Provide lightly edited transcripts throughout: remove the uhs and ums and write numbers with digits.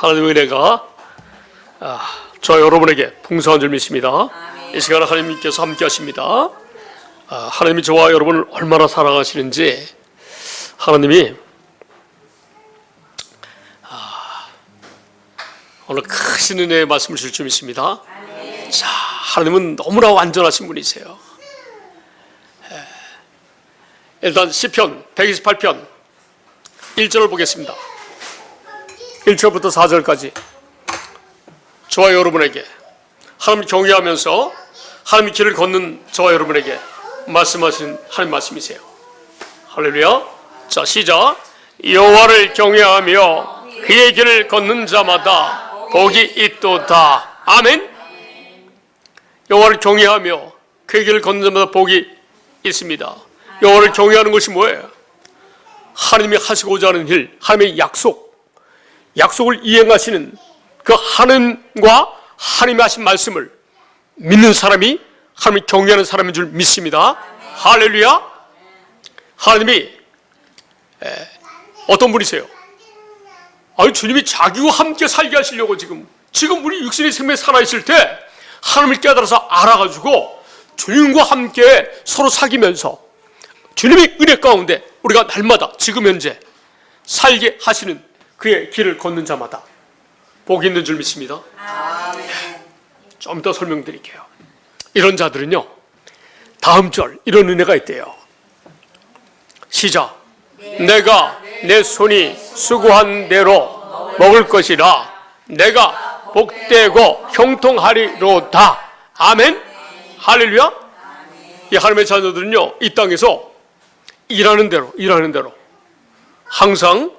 하나님의 은혜가 저 여러분에게 풍성한 줄 믿습니다. 이 시간에 하나님께서 함께 하십니다. 하나님이 저와 여러분을 얼마나 사랑하시는지 하나님이 오늘 크신 은혜의 말씀을 줄 줄 믿습니다. 자, 하나님은 너무나 완전하신 분이세요. 일단 시편 128편 1절을 보겠습니다. 1절부터 4절까지 저와 여러분에게 하나님 경외하면서 하나님의 길을 걷는 저와 여러분에게 말씀하신 하나님 말씀이세요. 할렐루야. 자, 시작. 여호와를 경외하며 그의 길을 걷는 자마다 복이 있도다. 아멘. 여호와를 경외하며 그의 길을 걷는 자마다 복이 있습니다. 여호와를 경외하는 것이 뭐예요? 하나님이 하시고자 하는 일, 하나님의 약속을 이행하시는 그 하나님과 하나님이 하신 말씀을 믿는 사람이 하나님을 경외하는 사람인 줄 믿습니다. 할렐루야. 하나님이 어떤 분이세요? 주님이 자기와 함께 살게 하시려고 지금 우리 육신의 생명에 살아있을 때 하나님을 깨달아서 알아가지고 주님과 함께 서로 사귀면서 주님의 은혜 가운데 우리가 날마다 지금 현재 살게 하시는 그의 길을 걷는 자마다 복이 있는 줄 믿습니다. 좀 더 설명드릴게요. 이런 자들은요, 다음 절 이런 은혜가 있대요. 시작. 내가 내 손이 수고한 대로 먹을 것이라 내가 복되고 형통하리로다. 아멘. 할렐루야. 이 하나님의 자녀들은요, 이 땅에서 일하는 대로 항상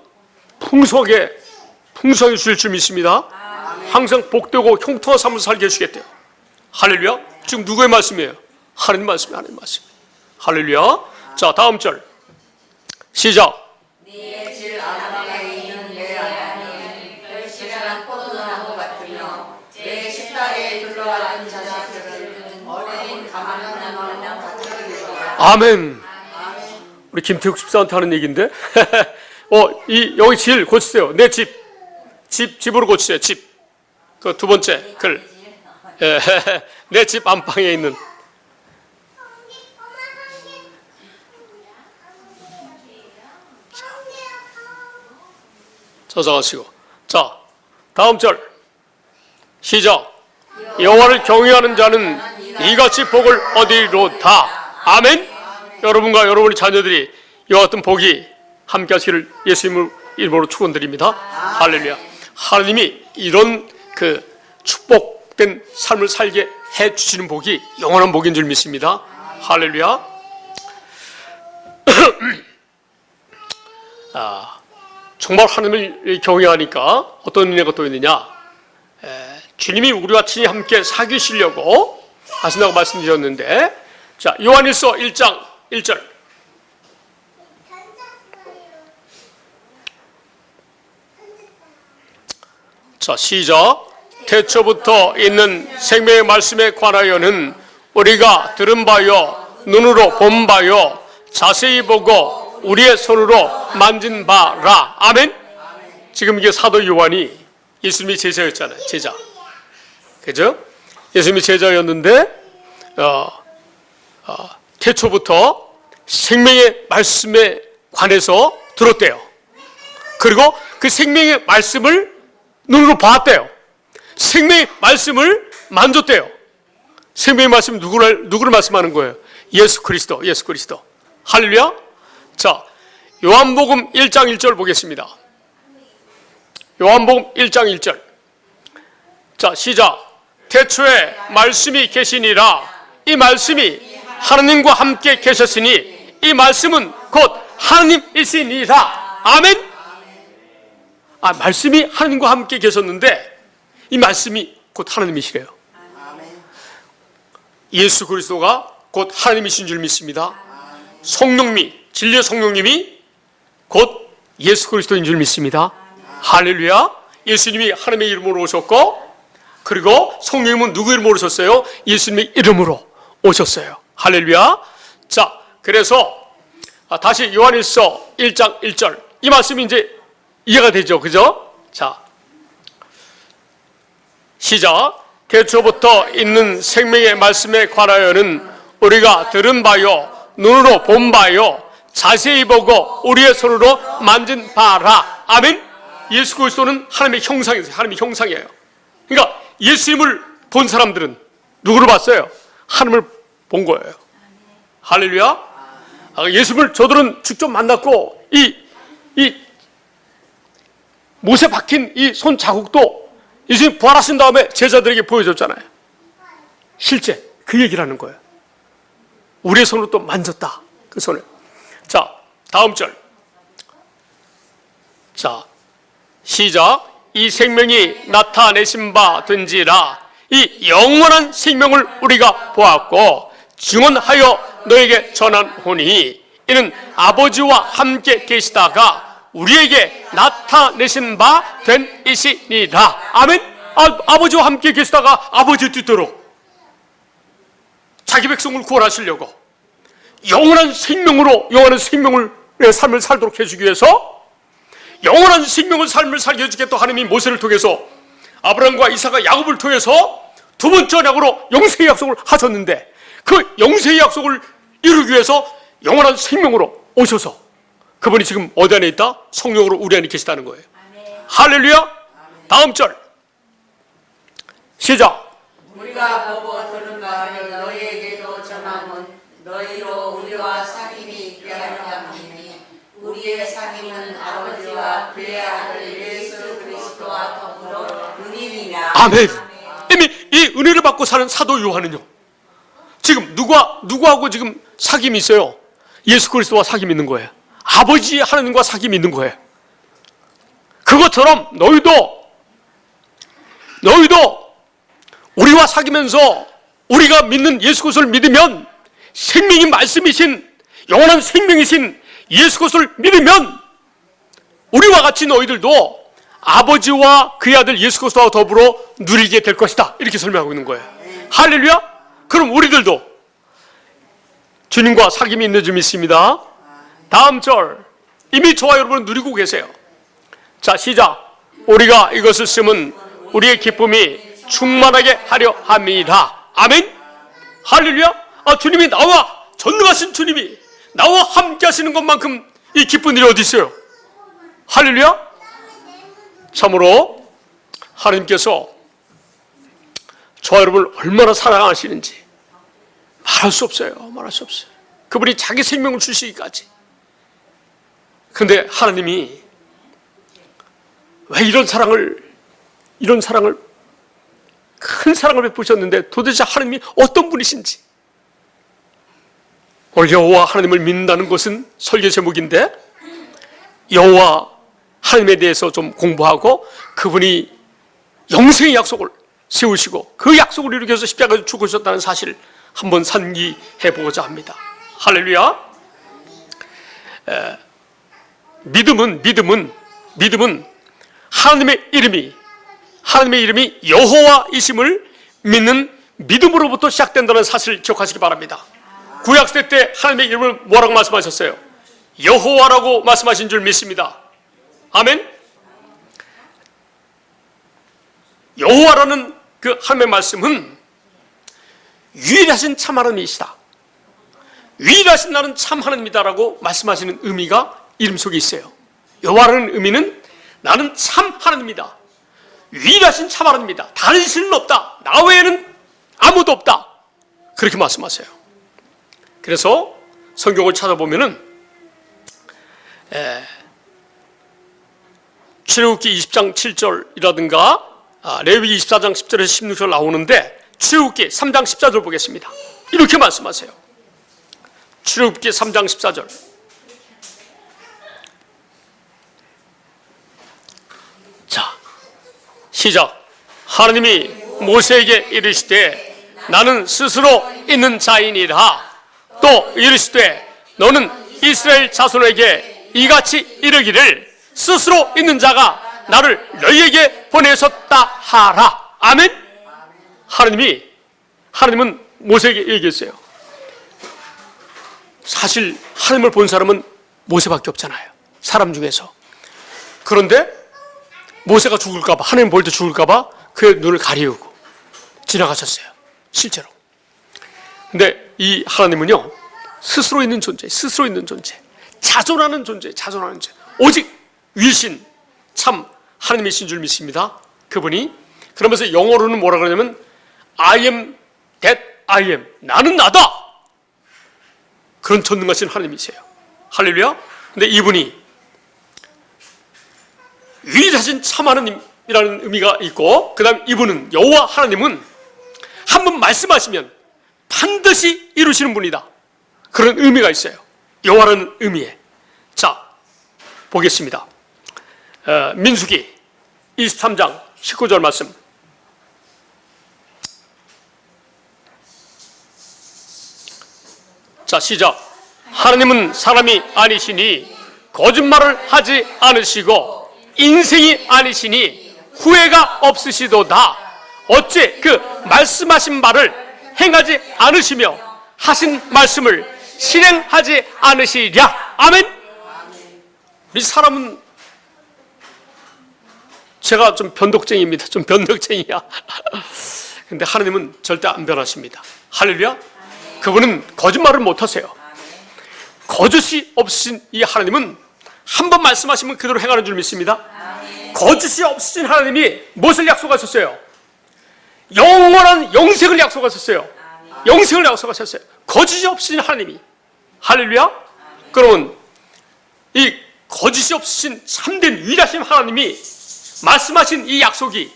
풍성하게 주실 줄 믿습니다. 항상 복되고 형통한 삶을 살게 해주시겠대요. 할렐루야. 지금 누구의 말씀이에요? 하나님 말씀이에요. 하나님 말씀. 할렐루야. 자, 다음 절 시작. 네 질 아담에 있는 내 하나님 결실한 포도나무 같으며 내 식탁에 둘러앉은 자식들은 어린 가마는 나무랑 같으리로다. 아멘. 우리 김태욱 집사한테 하는 얘기인데 여기 질 고치세요. 내 집으로 고치세요. 집. 그 두 번째 글. 내 집 안방에 있는. 저장하시고. 자, 다음 절 시작. 여호와를 경외하는 자는 이같이 복을 얻으리로다. 아멘. 여러분과 여러분의 자녀들이 이와 같은 복이 함께 하시기를 예수님 이름으로 축원드립니다. 할렐루야. 하나님이 이런 그 축복된 삶을 살게 해주시는 복이 영원한 복인 줄 믿습니다. 할렐루야. 정말 하나님을 경외하니까 어떤 은혜가 또 있느냐, 주님이 우리와 친히 함께 사귀시려고 하신다고 말씀드렸는데, 자, 요한일서 1장 1절 자, 시작. 태초부터 있는 생명의 말씀에 관하여는 우리가 들은 바요 눈으로 본 바요 자세히 보고 우리의 손으로 만진 바라. 아멘. 지금 이게 사도 요한이 예수님이 제자였잖아요. 제자. 그죠? 예수님이 제자였는데 태초부터 생명의 말씀에 관해서 들었대요. 그리고 그 생명의 말씀을 눈으로 봤대요. 생명의 말씀을 만졌대요. 생명의 말씀 누구를 말씀하는 거예요? 예수 그리스도. 할렐루야. 자, 요한복음 1장 1절 보겠습니다. 요한복음 1장 1절. 자, 시작. 태초에 말씀이 계시니라. 이 말씀이 하나님과 함께 계셨으니 이 말씀은 곧 하나님이시니라. 아멘. 말씀이 하나님과 함께 계셨는데 이 말씀이 곧 하나님이시래요. 예수 그리스도가 곧 하나님이신 줄 믿습니다. 성령님이, 진리의 성령님이 곧 예수 그리스도인 줄 믿습니다. 할렐루야. 예수님이 하나님의 이름으로 오셨고, 그리고 성령님은 누구 이름으로 오셨어요? 예수님의 이름으로 오셨어요. 할렐루야. 자, 그래서 다시 요한일서 1장 1절 이 말씀이 이제 이해가 되죠? 그죠? 자, 시작. 태초부터 있는 생명의 말씀에 관하여는 우리가 들은 바요, 눈으로 본 바요, 자세히 보고 우리의 손으로 만진 바라. 아멘. 예수 그리스도는 하나님의 형상이세요. 하나님의 형상이에요. 그러니까 예수님을 본 사람들은 누구를 봤어요? 하나님을 본 거예요. 할렐루야. 예수님을 저들은 직접 만났고 이 못에 박힌 이 손 자국도 예수님 부활하신 다음에 제자들에게 보여줬잖아요. 실제 그 얘기를 하는 거예요. 우리의 손으로 또 만졌다. 그 손을. 자, 다음 절. 자, 시작. 이 생명이 나타내신 바 된지라. 이 영원한 생명을 우리가 보았고 증언하여 너에게 전하노니 이는 아버지와 함께 계시다가 우리에게 나타내신 바 된 이시니라. 아멘. 아버지와 함께 계시다가 아버지 뜻대로 자기 백성을 구원하시려고 영원한 생명을 내 삶을 살도록 해주기 위해서 영원한 삶을 살게 해주겠다. 하나님이 모세를 통해서 아브라함과 이삭과 야곱을 통해서 두 번째 언약으로 영생의 약속을 하셨는데 그 영생의 약속을 이루기 위해서 영원한 생명으로 오셔서 그분이 지금 어디 안에 있다? 성령으로 우리 안에 계시다는 거예요. 할렐루야. 다음 절 시작. 우리가 보고 들은 바를 너희에게도 전하면 너희로 우리와 사귐이 있게 하려 함이니 우리의 사귐은 아버지와 그의 아들 예수 그리스도와 더불어 은인이냐. 아멘. 이미 이 은혜를 받고 사는 사도 요한은요, 지금 누구하고 지금 사귐이 있어요? 예수 그리스도와 사귐이 있는 거예요. 아버지 하나님과 사귐이 있는 거예요. 그것처럼 너희도 우리와 사귀면서 우리가 믿는 예수 그리스도를 믿으면 생명이 말씀이신 영원한 생명이신 예수 그리스도를 믿으면 우리와 같이 너희들도 아버지와 그의 아들 예수 그리스도와 더불어 누리게 될 것이다. 이렇게 설명하고 있는 거예요. 할렐루야. 그럼 우리들도 주님과 사귐이 있는 줄 믿습니다. 다음 절. 이미 저와 여러분은 누리고 계세요. 자, 시작. 우리가 이것을 쓰면 우리의 기쁨이 충만하게 하려 함이라. 아멘. 할렐루야. 주님이 나와 전능하신 주님이 나와 함께 하시는 것만큼 이 기쁜 일이 어디 있어요? 할렐루야. 참으로 하나님께서 저와 여러분을 얼마나 사랑하시는지 말할 수 없어요. 그분이 자기 생명을 주시기까지. 그런데 하나님이 왜 이런 사랑을 큰 사랑을 베푸셨는데 도대체 하나님이 어떤 분이신지. 오늘 여호와 하나님을 믿는다는 것은 설교 제목인데 여호와 하나님에 대해서 좀 공부하고 그분이 영생의 약속을 세우시고 그 약속을 이루기 위해서 십자가에서 죽으셨다는 사실을 한번 상기해 보고자 합니다. 할렐루야. 믿음은 하나님의 이름이 여호와이심을 믿는 믿음으로부터 시작된다는 사실을 기억하시기 바랍니다. 구약시대 때 하나님의 이름을 뭐라고 말씀하셨어요? 여호와라고 말씀하신 줄 믿습니다. 아멘. 여호와라는 그 하나님의 말씀은 유일하신 참 하나님이시다. 유일하신 나는 참 하나님이다라고 말씀하시는 의미가 이름 속에 있어요. 여호와라는 의미는 나는 참 하나님이다. 유일하신 참 하나님이다. 다른 신은 없다. 나 외에는 아무도 없다. 그렇게 말씀하세요. 그래서 성경을 찾아보면은 출애굽기 20장 7절이라든가 레위기 24장 10절에서 16절 나오는데 출애굽기 3장 14절 보겠습니다. 이렇게 말씀하세요. 출애굽기 3장 14절. 자, 시작. 하나님이 모세에게 이르시되 나는 스스로 있는 자이니라. 또 이르시되 너는 이스라엘 자손에게 이같이 이르기를 스스로 있는 자가 나를 너희에게 보내셨다 하라. 아멘. 하나님은 모세에게 얘기했어요. 사실 하나님을 본 사람은 모세밖에 없잖아요. 사람 중에서 그런데 모세가 죽을까봐, 하나님 볼 때 죽을까봐 그의 눈을 가리우고 지나가셨어요. 실제로. 근데 이 하나님은요, 스스로 있는 존재, 자존하는 존재, 오직 위신, 참 하나님이신 줄 믿습니다. 그분이. 그러면서 영어로는 뭐라 그러냐면 I am that I am. 나는 나다. 그런 전능하신 하나님이세요. 할렐루야. 근데 이분이 유일하신 참 하나님이라는 의미가 있고, 그 다음 이분은, 여호와 하나님은 한번 말씀하시면 반드시 이루시는 분이다. 그런 의미가 있어요. 여호와라는 의미에. 자, 보겠습니다. 민수기 23장 19절 말씀. 자, 시작. 하나님은 사람이 아니시니 거짓말을 하지 않으시고 인생이 아니시니 후회가 없으시도다. 어째 그 말씀하신 말을 행하지 않으시며 하신 말씀을 실행하지 않으시랴. 아멘. 우리 사람은, 제가 좀 변덕쟁이입니다. 좀 변덕쟁이야. 근데 하나님은 절대 안 변하십니다. 할렐루야. 그분은 거짓말을 못하세요. 거짓이 없으신 이 하나님은 한 번 말씀하시면 그대로 행하는 줄 믿습니다. 거짓이 없으신 하나님이 무엇을 약속하셨어요? 영원한 영생을 약속하셨어요. 영생을 약속하셨어요. 거짓이 없으신 하나님이. 할렐루야. 그러면 이 거짓이 없으신 참된 유일하신 하나님이 말씀하신 이 약속이,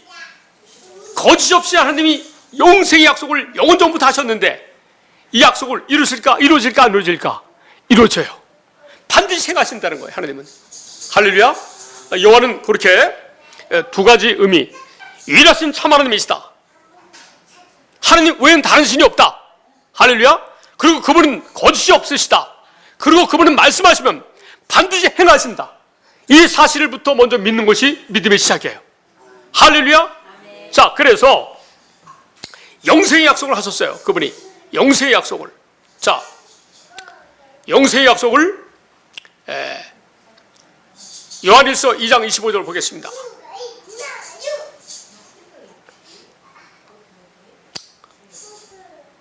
거짓이 없으신 하나님이 영생의 약속을 영원 전부터 하셨는데 이 약속을 이루어질까 안 이루어질까? 이루어져요. 반드시 행하신다는 거예요, 하나님은. 할렐루야. 여호와는 그렇게 두 가지 의미, 유일하신 참 하나님이시다. 하나님 외에는 다른 신이 없다. 할렐루야. 그리고 그분은 거짓이 없으시다. 그리고 그분은 말씀하시면 반드시 행하신다. 이 사실부터 먼저 믿는 것이 믿음의 시작이에요. 할렐루야. 자, 그래서 영생의 약속을 하셨어요. 그분이 영생의 약속을. 자, 영생의 약속을 요한일서 2장 25절 보겠습니다.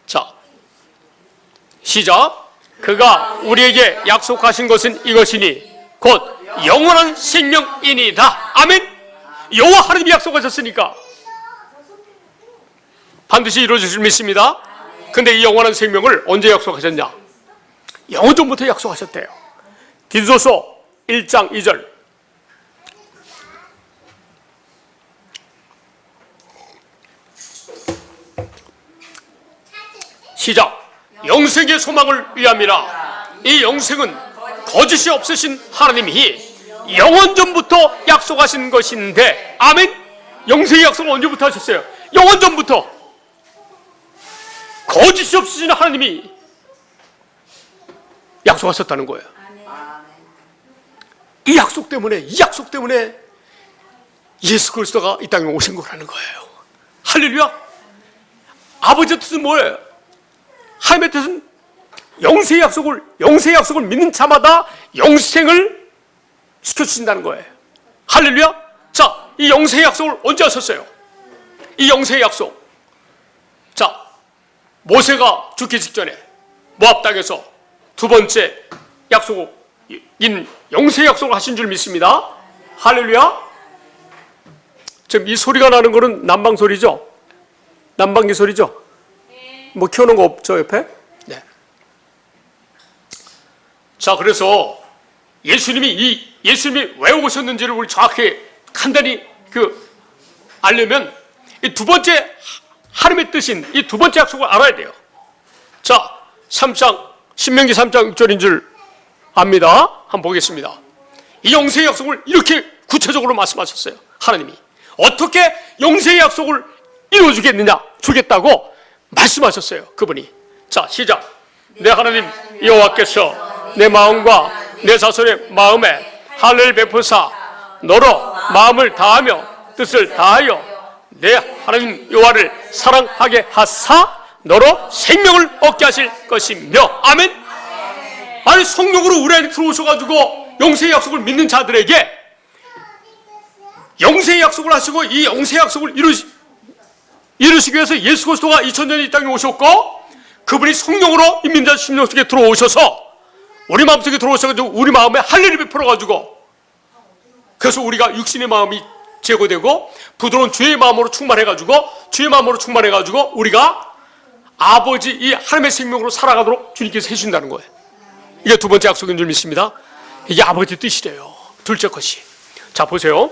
자, 시작. 그가 우리에게 약속하신 것은 이것이니 곧 영원한 생명이니이다. 아멘. 여호와 하나님이 약속하셨으니까 반드시 이루어질 줄 믿습니다. 근데 이 영원한 생명을 언제 약속하셨냐? 영원 전부터 약속하셨대요. 디도서 1장 2절. 시작. 영생의 소망을 위함이라. 이 영생은 거짓이 없으신 하나님이 영원 전부터 약속하신 것인데, 아멘. 영생의 약속은 언제부터 하셨어요? 영원 전부터. 거짓이 없으신 하나님이 약속하셨다는 거예요. 이 약속 때문에 예수 그리스도가 이 땅에 오신 거라는 거예요. 할렐루야. 아버지의 뜻은 뭐예요? 하나님의 뜻은 영생의 약속을 믿는 자마다 영생을 시켜주신다는 거예요. 할렐루야. 자, 이 영생의 약속을 언제 하셨어요? 이 영생의 약속. 자, 모세가 죽기 직전에 모압 땅에서 두 번째 약속인 영생의 약속을 하신 줄 믿습니다. 할렐루야. 지금 이 소리가 나는 거는 난방 소리죠? 난방기 소리죠? 뭐 키우는 거 없죠, 옆에? 네. 자, 그래서 예수님이 왜 오셨는지를 우리 정확히 간단히 알려면 이 두 번째 하나님의 뜻인 이 두 번째 약속을 알아야 돼요. 자, 신명기 3장 6절인 줄 압니다. 한번 보겠습니다. 이 영생의 약속을 이렇게 구체적으로 말씀하셨어요. 하나님이 어떻게 영생의 약속을 이루어주겠느냐, 주겠다고 말씀하셨어요. 그분이. 자, 시작. 내 하나님 여호와께서 내 마음과 내 자손의 마음에 할례를 베푸사 너로 마음을 다하며 뜻을 다하여 내 하나님 여호와를 사랑하게 하사 너로 생명을 얻게 하실 것이며. 아멘. 아니, 성령으로 우리 안에 들어오셔가지고 영생의 약속을 믿는 자들에게 영생의 약속을 하시고 이 영생의 약속을 이루시기 위해서 예수 그리스도가 2000년이 이 땅에 오셨고 그분이 성령으로 인민자 심령 속에 들어오셔서 우리 마음속에 들어오셔가지고 우리 마음에 할례를 베풀어가지고 그래서 우리가 육신의 마음이 제거되고 부드러운 주의 마음으로 충만해가지고 우리가 아버지 이 하나님의 생명으로 살아가도록 주님께서 해주신다는 거예요. 이게 두 번째 약속인 줄 믿습니다. 이게 아버지 뜻이래요. 둘째 것이. 자 보세요.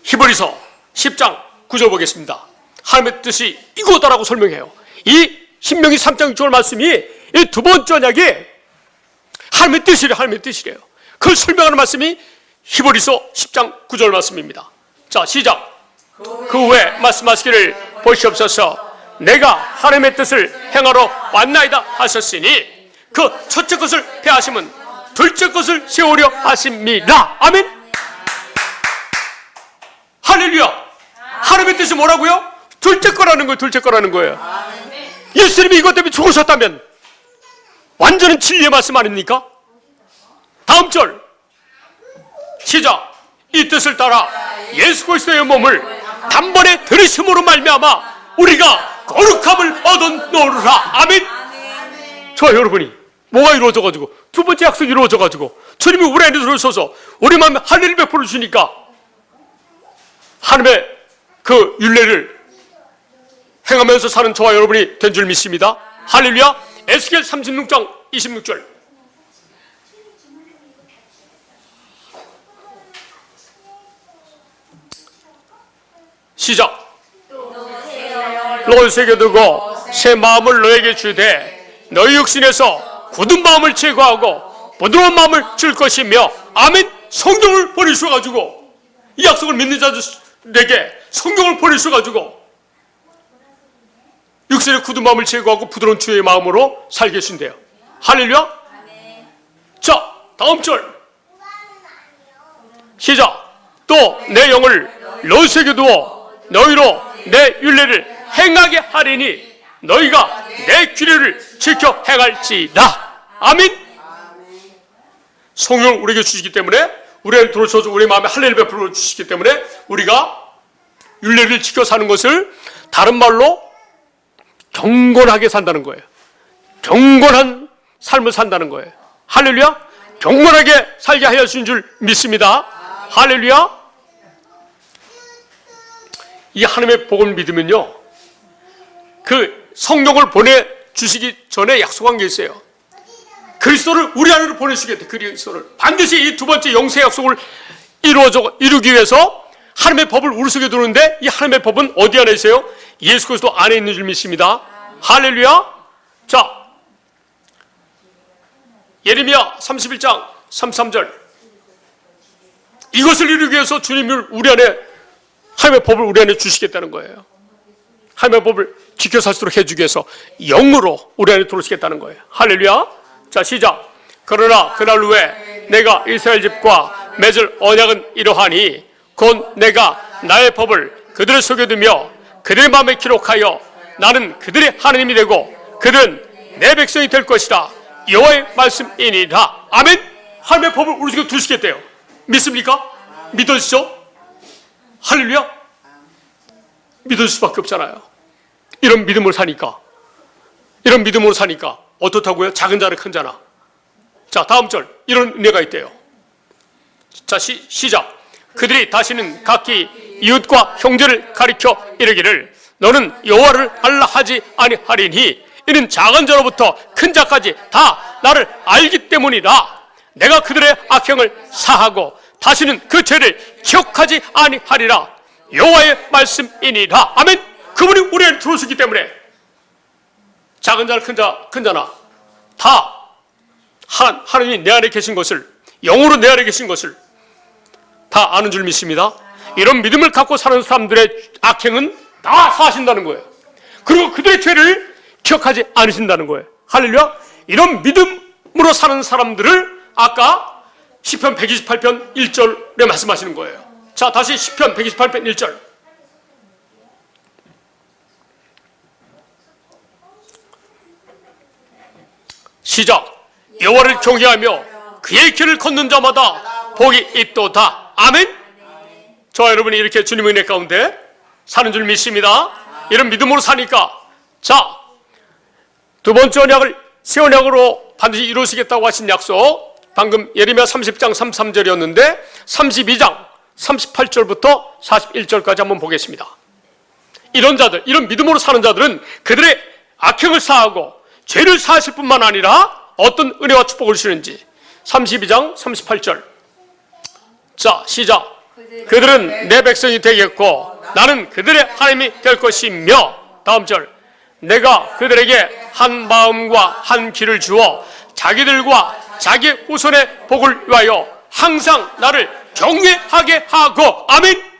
히브리서 10장 9절 보겠습니다. 하나님의 뜻이 이거다라고 설명해요. 이 신명기 3장 6절 말씀이 이 두 번째 언약이 하나님의 뜻이래요. 그걸 설명하는 말씀이 히브리서 10장 9절 말씀입니다. 자 시작. 그 후에 말씀하시기를 보시옵소서 내가 하나님의 뜻을 행하러 왔나이다 하셨으니 그 첫째 것을 폐하심은 둘째 것을 세우려 하십니다. 아멘. 할렐루야. 하나님의 뜻이 뭐라고요? 둘째 거라는 거예요. 예수님이 이것 때문에 죽으셨다면 완전한 진리의 말씀 아닙니까? 다음 절 시작. 이 뜻을 따라 예수 그리스도의 몸을 단번에 들이심으로 말미암아 우리가 거룩함을 얻어놓으라. 아멘. 좋아요. 여러분이 뭐가 이루어져가지고 두 번째 약속이 이루어져가지고 주님이 우리 안에 들어오셔서 우리 마음에 할례를 베풀어 주니까 하나님의 그 율례를 행하면서 사는 저와 여러분이 된 줄 믿습니다. 할렐루야. 에스겔 36장 26절 시작. 너를 새겨두고 새 마음을 너에게 주되 너희 육신에서 굳은 마음을 제거하고 부드러운 마음을 줄 것이며 아멘. 성경을 보내주셔가지고 이 약속을 믿는 자들에게 성경을 보내주셔가지고 육신의 굳은 마음을 제거하고 부드러운 주의 마음으로 살게 하신대요. 할렐루야. 자 다음 절 시작. 또 내 영을 너희에게 두어 너희로 내 율례를 행하게 하리니 너희가 내 규례를 지켜 행할지다. 아멘. 성령을 우리에게 주시기 때문에 우리를 들어오셔서 우리 마음에 할례를 베풀어 주시기 때문에 우리가 율례를 지켜 사는 것을 다른 말로 경건하게 산다는 거예요. 경건한 삶을 산다는 거예요. 할렐루야. 경건하게 살게 하여 주신 줄 믿습니다. 할렐루야. 이 하나님의 복을 믿으면요 그 성령을 보내주시기 전에 약속한 게 있어요. 그리스도를 우리 안으로 보내시겠다. 그리스도를 반드시 이 두 번째 영생 약속을 이루기 위해서 하나님의 법을 우리 속에 두는데 이 하나님의 법은 어디 안에 있어요? 예수 그리스도 안에 있는 줄 믿습니다. 할렐루야. 자 예레미야 31장 33절 이것을 이루기 위해서 주님을 우리 안에 하나님의 법을 우리 안에 주시겠다는 거예요. 하나님의 법을 지켜 살 수 있도록 해주기 위해서 영으로 우리 안에 들어오시겠다는 거예요. 할렐루야. 자 시작. 그러나 그날 후에 내가 이스라엘 집과 맺을 언약은 이러하니 곧 내가 나의 법을 그들의 속에 두며 그들의 마음에 기록하여 나는 그들의 하나님이 되고 그들은 내 백성이 될 것이다. 여호와의 말씀이니라. 아멘. 하나님의 법을 우리 속에 두시겠대요. 믿습니까? 믿으시죠? 할렐루야. 믿을 수밖에 없잖아요. 이런 믿음으로 사니까 어떻다고요? 작은 자는 큰 자나. 자 다음 절 이런 은혜가 있대요. 자 시작. 그들이 다시는 각기 이웃과 형제를 가리켜 이르기를 너는 여호와를 알라 하지 아니하리니 이는 작은 자로부터 큰 자까지 다 나를 알기 때문이라. 내가 그들의 악행을 사하고 다시는 그 죄를 기억하지 아니하리라. 여호와의 말씀이니라. 아멘. 그분이 우리 안에 들어오시기 때문에 작은 자나 큰 자나 다 하나님이 내 안에 계신 것을 영으로 내 안에 계신 것을 다 아는 줄 믿습니다. 이런 믿음을 갖고 사는 사람들의 악행은 다 사하신다는 거예요. 그리고 그들의 죄를 기억하지 않으신다는 거예요. 할렐루야. 이런 믿음으로 사는 사람들을 아까 시편 128편 1절에 말씀하시는 거예요. 자 다시 시편 128편 1절 시작. 여호와를 경외하며 그의 길을 걷는 자마다 복이 있도다. 아멘. 저와 여러분이 이렇게 주님의 은혜 가운데 사는 줄 믿습니다. 이런 믿음으로 사니까, 자, 두 번째 언약을 새 언약으로 반드시 이루시겠다고 하신 약속, 방금 예레미야 30장 33절이었는데 32장 38절부터 41절까지 한번 보겠습니다. 이런 자들, 이런 믿음으로 사는 자들은 그들의 악행을 사하고 죄를 사하실 뿐만 아니라 어떤 은혜와 축복을 주시는지. 32장 38절. 자, 시작. 그들은 내 백성이 되겠고 나는 그들의 하나님이 될 것이며, 다음 절. 내가 그들에게 한 마음과 한 귀를 주어 자기들과 자기 후손의 복을 위하여 항상 나를 경외하게 하고. 아멘.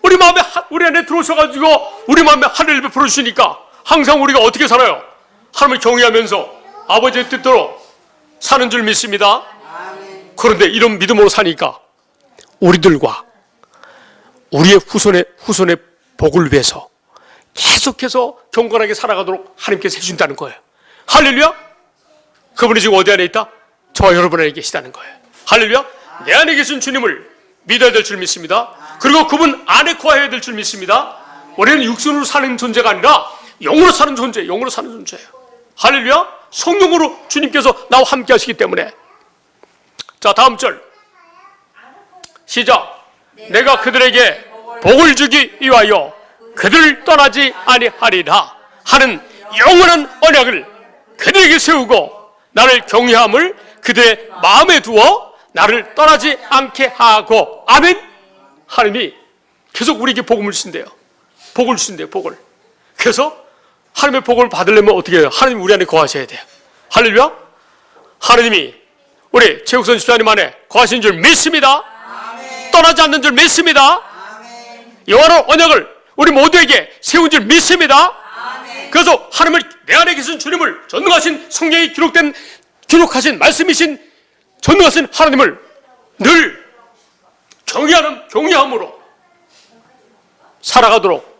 우리 마음에, 우리 안에 들어오셔가지고 우리 마음에 하늘을 베풀어 주시니까 항상 우리가 어떻게 살아요? 하나님을 경외하면서 아버지의 뜻대로 사는 줄 믿습니다. 그런데 이런 믿음으로 사니까 우리들과 우리의 후손의 복을 위해서 계속해서 경건하게 살아가도록 하나님께서 해준다는 거예요. 할렐루야. 그분이 지금 어디 안에 있다? 저와 여러분 안에 계시다는 거예요. 할렐루야. 내 안에 계신 주님을 믿어야 될 줄 믿습니다. 그리고 그분 안에 거해야 될 줄 믿습니다. 우리는 육신으로 사는 존재가 아니라 영으로 사는 존재, 영으로 사는 존재예요. 할렐루야. 성령으로 주님께서 나와 함께 하시기 때문에. 자, 다음 절 시작. 내가 그들에게 복을 주기 위하여 그들을 떠나지 아니하리라 하는 영원한 언약을 그들에게 세우고 나를 경외함을 그들의 마음에 두어 나를 떠나지 않게 하고. 아멘. 하나님이 계속 우리에게 복음을 주신대요. 복을 주신대요. 복을. 그래서 하나님의 복을 받으려면 어떻게 해요? 하나님 우리 안에 거하셔야 돼요. 할렐루야. 하나님이 우리 최욱선 집사님 안에 거하신 줄 믿습니다. 아멘. 떠나지 않는 줄 믿습니다. 아멘. 영원한 언약을 우리 모두에게 세운 줄 믿습니다. 아멘. 그래서 하나님을, 내 안에 계신 주님을, 전능하신 성경에 기록하신 말씀이신 전능하신 하나님을 늘 경외함으로 살아가도록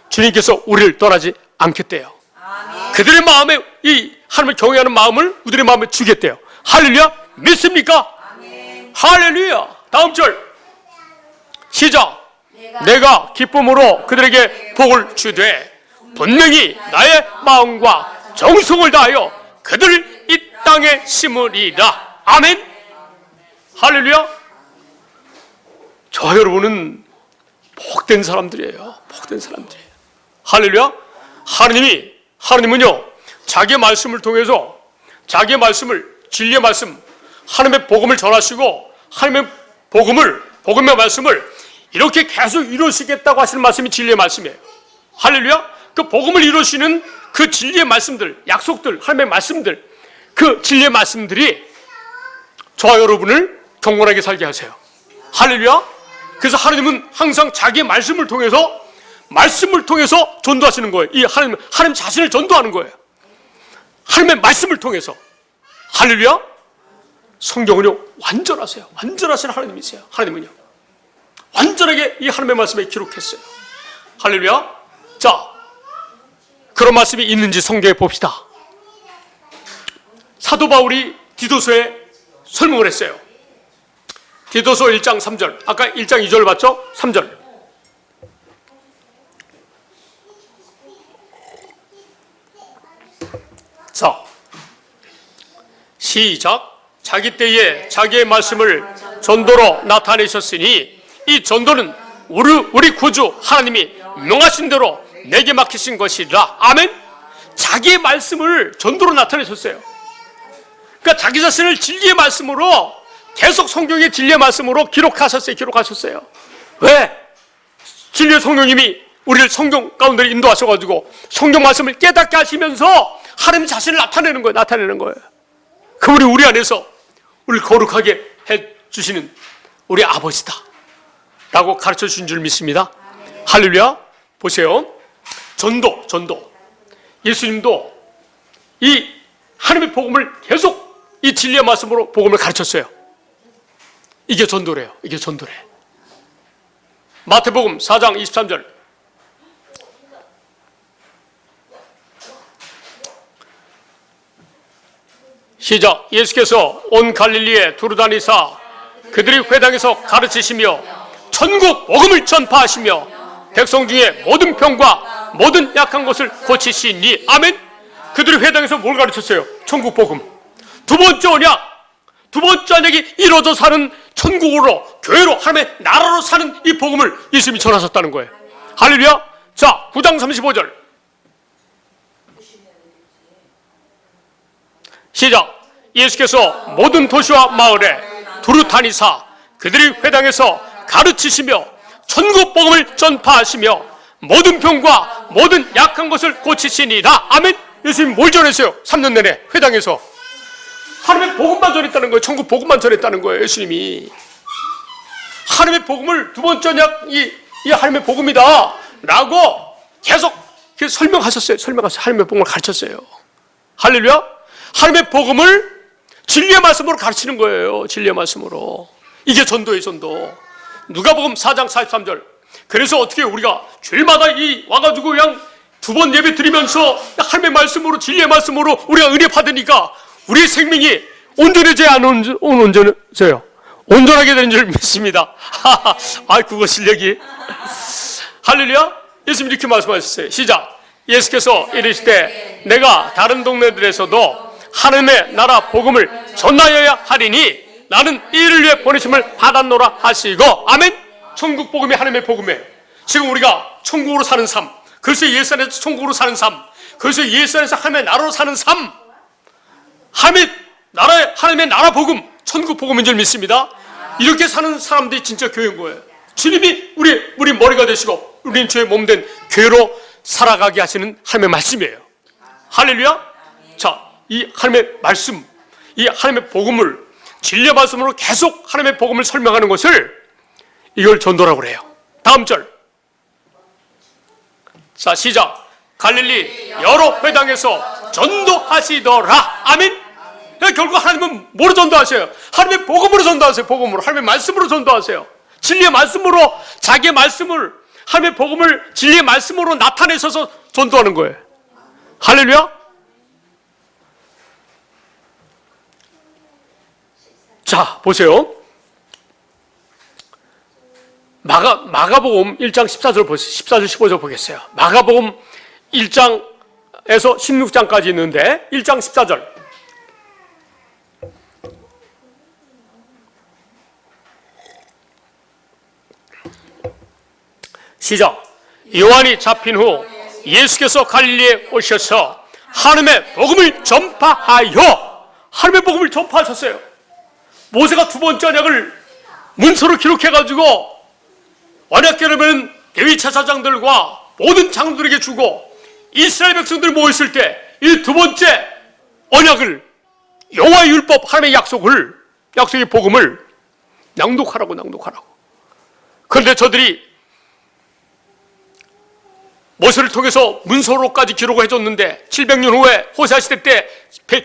주님께서 우리를 떠나지 않겠대요. 아멘. 그들의 마음에 이 하나님을 경외하는 마음을 우리의 마음에 주겠대요. 할렐루야. 믿습니까? 아멘. 할렐루야. 다음 절 시작. 내가 기쁨으로 그들에게 복을 주되 분명히 나의 마음과 정성을 다하여 그들을 이 땅에 심으리라. 아멘. 할렐루야. 저 여러분은 복된 사람들이에요. 복된 사람들이에요. 할렐루야. 하나님은요 자기의 말씀을 통해서 자기의 말씀을, 진리의 말씀, 하나님의 복음을 전하시고 하나님의 복음의 말씀을 이렇게 계속 이루시겠다고 하시는 말씀이 진리의 말씀이에요. 할렐루야. 그 복음을 이루시는 그 진리의 말씀들, 약속들, 하나님의 말씀들, 그 진리의 말씀들이 저와 여러분을 경건하게 살게 하세요. 할렐루야. 그래서 하나님은 항상 자기의 말씀을 통해서 전도하시는 거예요. 이 하나님 자신을 전도하는 거예요. 하나님의 말씀을 통해서. 할렐루야. 성경은요 완전하세요. 완전하신 하나님이세요. 하나님은요 완전하게 이 하나님의 말씀에 기록했어요. 할렐루야. 자, 그런 말씀이 있는지 성경에 봅시다. 사도 바울이 디도서에 설명을 했어요. 디도서 1장 3절. 아까 1장 2절 봤죠? 3절. 자, 시작. 자기 때에 자기의 말씀을 전도로 나타내셨으니 이 전도는 우리 구주 하나님이 명하신 대로 내게 맡기신 것이라. 아멘. 자기의 말씀을 전도로 나타내셨어요. 그러니까 자기 자신을 진리의 말씀으로 계속 성경의 진리의 말씀으로 기록하셨어요. 왜? 진리의 성령님이 우리를 성경 가운데 인도하셔가지고 성경 말씀을 깨닫게 하시면서 하나님 자신을 나타내는 거예요. 그분이 우리 안에서 우리를 거룩하게 해주시는 우리 아버지다 라고 가르쳐 주신 줄 믿습니다. 할렐루야. 보세요. 전도. 예수님도 이 하나님의 복음을 계속 이 진리의 말씀으로 복음을 가르쳤어요. 이게 전도래요. 이게 전도래. 마태복음 4장 23절. 시작. 예수께서 온 갈릴리에 두루다니사 그들이 회당에서 가르치시며 천국 복음을 전파하시며 백성 중에 모든 병과 모든 약한 것을 고치시니. 아멘. 그들이 회당에서 뭘 가르쳤어요? 천국 복음. 두 번째 언약, 두 번째 언약이 이루어져 사는 천국으로, 교회로, 하나님의 나라로 사는 이 복음을 예수님이 전하셨다는 거예요. 할렐루야. 자, 9장 35절 시작. 예수께서 모든 도시와 마을에 두루 다니사 그들이 회당에서 가르치시며 천국 복음을 전파하시며 모든 병과 모든 약한 것을 고치시니라. 아멘. 예수님 뭘 전했어요? 3년 내내 회당에서 하나님의 복음만 전했다는 거예요. 천국 복음만 전했다는 거예요. 예수님이 하나님의 복음을, 두 번째 언약, 이 하나님의 복음이다 라고 계속 설명하셨어요. 하나님의 복음을 가르쳤어요. 할렐루야. 하나님의 복음을 진리의 말씀으로 가르치는 거예요. 진리의 말씀으로. 이게 전도예요. 전도. 누가복음 4장 43절. 그래서 어떻게 우리가 주일마다 와가지고 그냥 두 번 예배 드리면서 하나님의 말씀으로, 진리의 말씀으로 우리가 은혜 받으니까 우리의 생명이 온전해져야 안 온전해져요? 온전하게 되는 줄 믿습니다. 아, 그거 실력이. 할렐루야. 예수님이 이렇게 말씀하셨어요. 시작. 예수께서 이르시되 내가 다른 동네들에서도 하나님의 나라 복음을 전하여야 하리니 나는 이를 위해 보내심을 받았노라 하시고. 아멘. 천국 복음이 하나님의 복음이에요. 지금 우리가 천국으로 사는 삶, 그래서 예수 안에서 천국으로 사는 삶, 그래서 예수 안에서 하나님의 나라로 사는 삶, 하나님의 나라 복음, 천국 복음인 줄 믿습니다. 이렇게 사는 사람들이 진짜 교회인 거예요. 주님이 우리 머리가 되시고 우리는 주의 몸된 교회로 살아가게 하시는 하나님의 말씀이에요. 할렐루야. 자, 이 하나님의 말씀, 이 하나님의 복음을 진리의 말씀으로 계속 하나님의 복음을 설명하는 것을, 이걸 전도라고 그래요. 다음 절. 자, 시작. 갈릴리 여러 회당에서 전도하시더라. 아멘. 결국 하나님은 뭐로 전도하세요? 하나님의 복음으로 전도하세요. 복음으로, 하나님의 말씀으로 전도하세요. 진리의 말씀으로, 자기의 말씀을, 하나님의 복음을 진리의 말씀으로 나타내셔서 전도하는 거예요. 할렐루야. 자, 보세요. 마가복음 1장 14절 보세요. 14절 15절 보겠어요. 마가복음 1장에서 16장까지 있는데 1장 14절. 시작. 요한이 잡힌 후 예수께서 갈릴리에 오셔서 하나님의 복음을 전파하여, 하나님의 복음을 전파하셨어요. 모세가 두 번째 언약을 문서로 기록해가지고 언약궤를 레위 제사장들과 모든 장로들에게 주고 이스라엘 백성들이 모였을 때 이 두 번째 언약을, 여호와의 율법, 하나님의 약속의 복음을 낭독하라고. 그런데 저들이 모세를 통해서 문서로까지 기록을 해줬는데 700년 후에 호세아 시대 때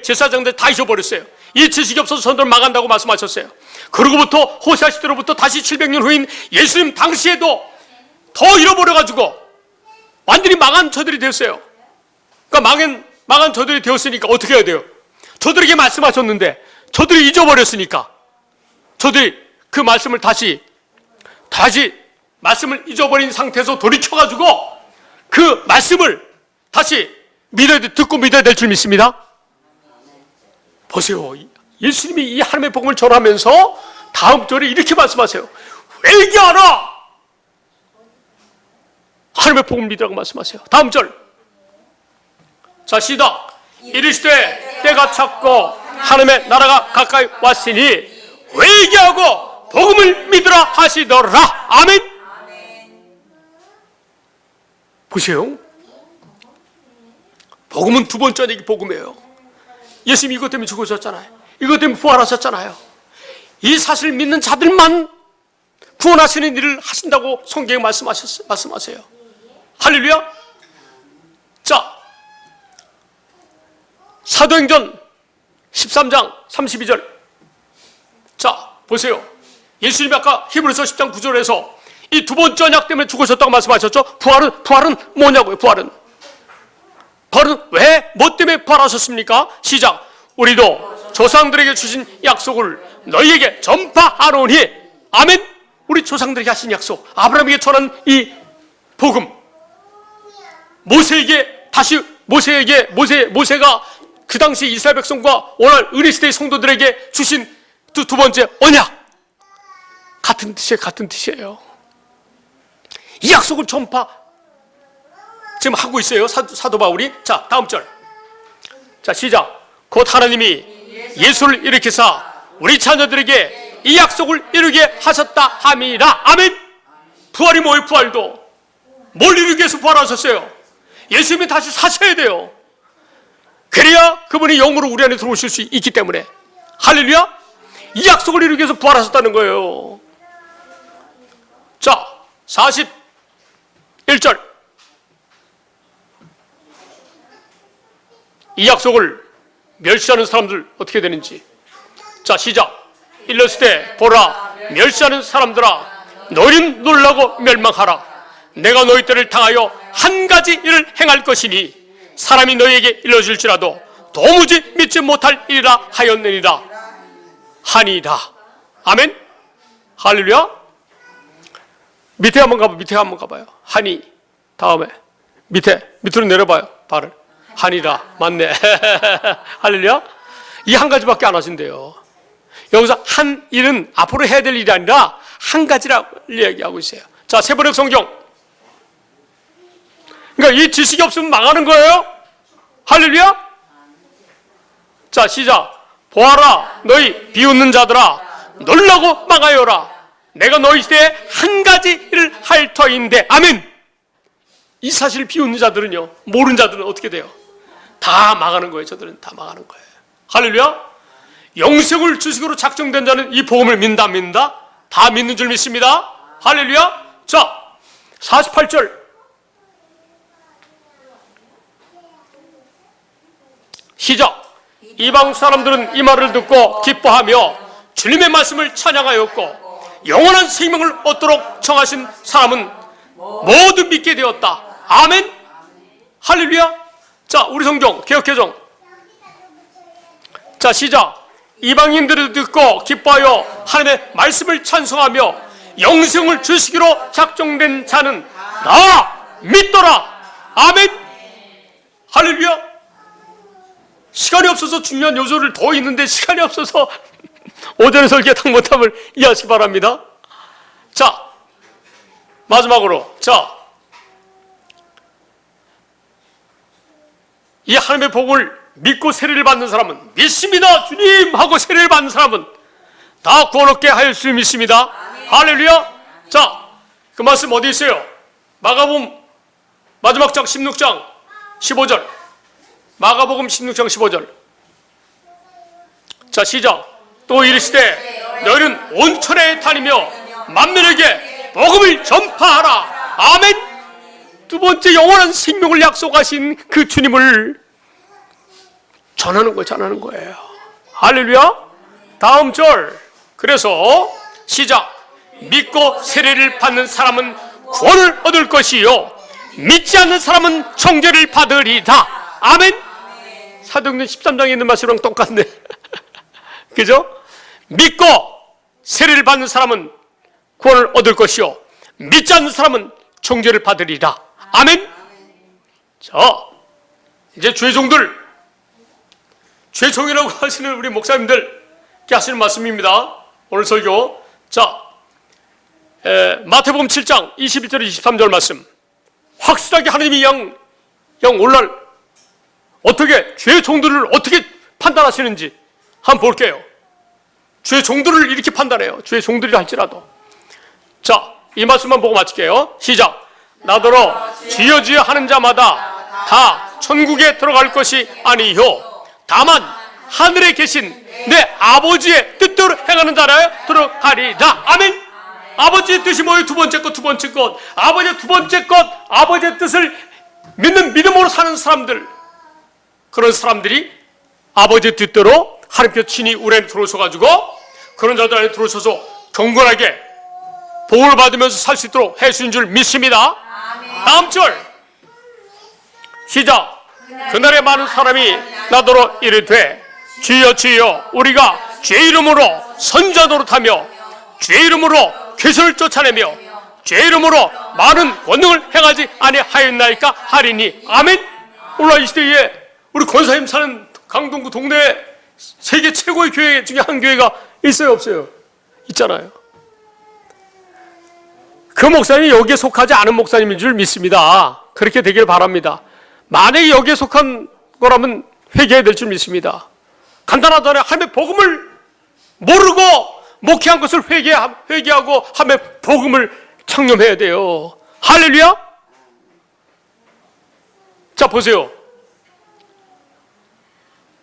제사장들 다 잊어버렸어요. 이 지식이 없어서 전도를 망한다고 말씀하셨어요. 그러고부터 호세아 시대로부터 다시 700년 후인 예수님 당시에도 더 잃어버려가지고 완전히 망한 저들이 됐어요. 그러니까 망한 저들이 되었으니까 어떻게 해야 돼요? 저들에게 말씀하셨는데 저들이 잊어버렸으니까 저들이 그 말씀을 다시 말씀을 잊어버린 상태에서 돌이켜가지고 그 말씀을 다시 듣고 믿어야 될 줄 믿습니다. 보세요. 예수님이 이 하나님의 복음을 전하면서 다음 절에 이렇게 말씀하세요. 회개하라. 하나님의 복음을 믿으라고 말씀하세요. 다음 절. 자, 시작. 이르시되 때가 찼고 하나님의 나라가 가까이 왔으니 회개하고 복음을 믿으라 하시더라. 아멘. 보세요. 복음은 두 번째 언약이 복음이에요. 예수님이 이것 때문에 죽으셨잖아요. 이것 때문에 부활하셨잖아요. 이 사실을 믿는 자들만 구원하시는 일을 하신다고 성경에 말씀하세요. 할렐루야. 자, 사도행전 13장 32절. 자, 보세요. 예수님이 아까 히브리서 10장 9절에서 이 두 번째 언약 때문에 죽으셨다고 말씀하셨죠. 부활은 뭐냐고요? 부활은 왜, 뭐 때문에 부활하셨습니까? 시작. 우리도 조상들에게 주신 약속을 너희에게 전파하노니. 아멘. 우리 조상들에게 하신 약속, 아브라함에게 전한 이 복음, 모세가 그 당시 이스라엘 백성과 오늘 은혜 시대의 성도들에게 주신 두 번째 언약, 같은 뜻이에요. 이 약속을 전파 지금 하고 있어요, 사도 바울이. 자, 다음 절. 자, 시작. 곧 하나님이 예수를 일으키사 우리 자녀들에게 이 약속을 이루게 하셨다 함이라. 아멘. 부활이 뭐예요? 부활도 뭘 이루기 위해서 부활하셨어요? 예수님이 다시 사셔야 돼요. 그래야 그분이 영으로 우리 안에 들어오실 수 있기 때문에. 할렐루야. 이 약속을 이루기 위해서 부활하셨다는 거예요. 자, 41절. 이 약속을 멸시하는 사람들 어떻게 되는지. 자, 시작. 일렀을 보라, 멸시하는 사람들아, 너희는 놀라고 멸망하라. 내가 너희 때를 당하여 한 가지 일을 행할 것이니 사람이 너희에게 일러줄지라도 도무지 믿지 못할 일이라 하였느니라 하니라. 아멘. 할렐루야. 밑에 한번 가봐요. 하니. 다음에 밑으로 내려봐요, 발을. 하니라. 맞네. 할렐루야. 이 한 가지밖에 안 하신대요. 여기서 한 일은 앞으로 해야 될 일이 아니라 한 가지라고 얘기하고 있어요. 자, 세번역 성경. 그러니까 이 지식이 없으면 망하는 거예요. 할렐루야. 자, 시작. 보아라, 너희 비웃는 자들아, 놀라고 망하여라. 내가 너희 시대에 한 가지 일을 할 터인데. 아멘. 이 사실을 비웃는 자들은요, 모르는 자들은 어떻게 돼요? 다 망하는 거예요. 저들은 다 망하는 거예요. 할렐루야. 영생을 주식으로 작정된 자는 이 복음을 믿는다, 믿는다? 다 믿는 줄 믿습니다. 할렐루야. 자, 48절. 시작. 이방 사람들은 이 말을 듣고 기뻐하며 주님의 말씀을 찬양하였고 영원한 생명을 얻도록 정하신 사람은 모두 믿게 되었다. 아멘. 할렐루야. 자, 우리 성경 개역개정. 자, 시작. 이방인들을 듣고 기뻐하여 하나님의 말씀을 찬송하며 영생을 주시기로 작정된 자는 다 믿더라. 아멘. 할렐루야. 시간이 없어서 중요한 요소를 더 있는데 시간이 없어서 오전에 설교 딱 못함을 이해하시기 바랍니다. 자, 마지막으로. 자, 이 하나님의 복을 믿고 세례를 받는 사람은, 믿습니다 주님 하고 세례를 받는 사람은 다 구원 얻게 하여 주님 믿습니다. 할렐루야. 자, 그 말씀 어디 있어요? 마가복음 마지막 장 16장 15절. 마가복음 16장 15절. 자, 시작. 또 이르시되 너희는 온 천하에 다니며 만민에게 복음을 전파하라. 아멘. 두 번째 영원한 생명을 약속하신 그 주님을 전하는 거예요. 할렐루야. 다음 절. 그래서 시작. 믿고 세례를 받는 사람은 구원을 얻을 것이요 믿지 않는 사람은 정죄를 받으리다. 아멘. 사도행전 13장에 있는 말씀이랑 똑같네. 그죠? 믿고 세례를 받는 사람은 구원을 얻을 것이요 믿지 않는 사람은 정죄를 받으리라. 아멘. 자, 이제 죄종이라고 하시는 우리 목사님들께 하시는 말씀입니다. 오늘 설교. 자, 마태복음 7장 22절 23절 말씀. 확실하게 하나님이 양 오늘날 어떻게 죄종들을 어떻게 판단하시는지 한번 볼게요. 죄종들을 이렇게 판단해요. 죄종들이라 할지라도. 자, 이 말씀만 보고 마칠게요. 시작. 나더러 주여 주여 하는 자마다 다 천국에 들어갈 것이 아니요 다만 하늘에 계신 내 아버지의 뜻대로 행하는 자라에 들어가리라. 아멘. 아버지의 뜻이 뭐예요? 두 번째 것. 아버지의 두 번째 것, 아버지의 뜻을 믿는 믿음으로 사는 사람들, 그런 사람들이 아버지의 뜻대로 하나님께서 친히 우리 안에 들어오셔가지고 그런 자들 안에 들어오셔서 경건하게 복을 받으면서 살 수 있도록 해주신 줄 믿습니다. 다음 절. 시작. 그날에 많은 사람이 나더러 이르되 주여 주여 우리가 죄 이름으로 선자 노릇하며 죄 이름으로 괴선을 쫓아내며 죄 이름으로 많은 권능을 행하지 아니하였나이까 하리니. 아멘. 오늘 이 시대에 우리 권사님 사는 강동구 동네에 세계 최고의 교회 중에 한 교회가 있어요 없어요? 있잖아요. 그 목사님이 여기에 속하지 않은 목사님인 줄 믿습니다. 그렇게 되길 바랍니다. 만약에 여기에 속한 거라면 회개해야 될 줄 믿습니다. 간단하잖아요. 하나님의 복음을 모르고 목회한 것을 회개하고 하나님의 복음을 창념해야 돼요. 할렐루야. 자 보세요.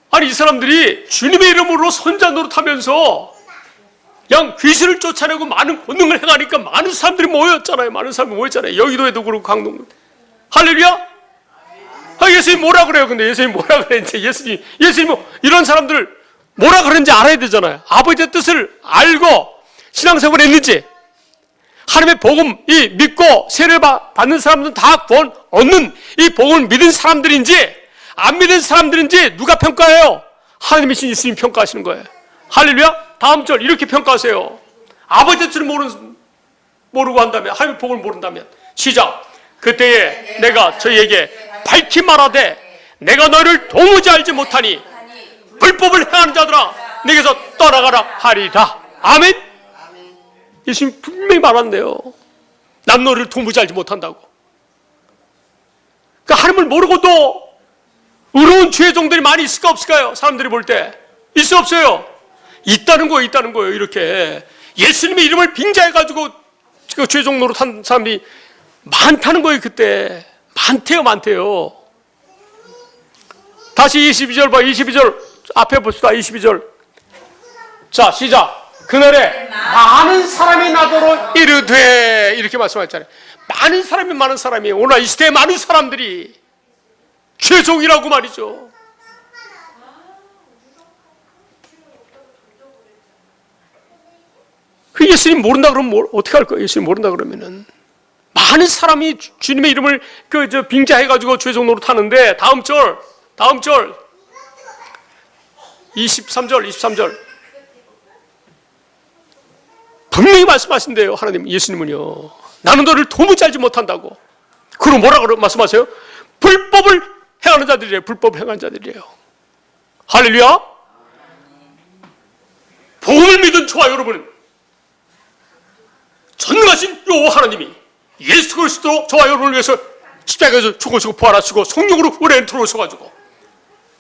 아니 이 사람들이 주님의 이름으로 선자 노릇하면서 그냥 귀신을 쫓아내고 많은 권능을 행하니까 많은 사람들이 모였잖아요. 많은 사람이 모였잖아요. 여의도에도 그렇고 강동. 할렐루야. 예수님 뭐라 그래요? 근데 예수님 뭐라 그랬는지 예수님 이런 사람들 뭐라 그랬는지 알아야 되잖아요. 아버지의 뜻을 알고 신앙생활을 했는지, 하나님의 복음 이 믿고 세례를 받는 사람들은 다 구원 얻는 이 복음을 믿은 사람들인지 안 믿은 사람들인지 누가 평가해요? 하나님이신 예수님 평가하시는 거예요. 할렐루야. 다음 절 이렇게 평가하세요. 아버지의 뜻을 모르고 한다면, 하나님의 복음을 모른다면. 시작. 그때에 내가 저희에게 밝히 말하되 내가 너를 도무지 알지 못하니 불법을 행하는 자들아 내게서 떠나가라 하리라. 아멘. 예수님 분명히 말한대요. 난 너를 도무지 알지 못한다고. 그러니까 하나님을 모르고도 의로운 죄종들이 많이 있을까 없을까요? 사람들이 볼 때 있어 없어요? 있다는 거예요. 이렇게 예수님의 이름을 빙자해가지고 죄종 노릇한 사람이 많다는 거예요. 그때 많대요. 다시 22절 봐. 22절 앞에 봅시다. 22절. 자 시작. 그날에 많은 사람이 나더러 이르되, 이렇게 말씀하셨잖아요. 많은 사람이 오늘 이 시대에 많은 사람들이 죄종이라고 말이죠. 그 예수님 모른다 그러면 어떻게 할 거예요? 예수님 모른다 그러면은 많은 사람이 주님의 이름을 빙자해가지고 죄종 노릇하는데 다음 절 23절 분명히 말씀하신대요. 하나님 예수님은요. 나는 너를 도무지 알지 못한다고. 그럼 뭐라고 말씀하세요? 불법을 행하는 자들이래요. 불법을 행하는 자들이래요. 할렐루야. 복음을 믿은 저와 여러분은 전능하신 요 하나님이 예수 그리스도 저와 여러분을 위해서 십자가에서 죽으시고 부활하시고 성령으로 우리 안에 들어오셔가지고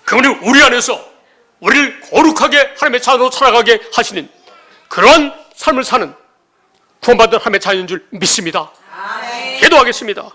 그분이 우리 안에서 우리를 거룩하게 하나님의 자녀로 살아가게 하시는 그러한 삶을 사는 구원받은 하나님의 자녀인 줄 믿습니다. 아멘. 기도하겠습니다.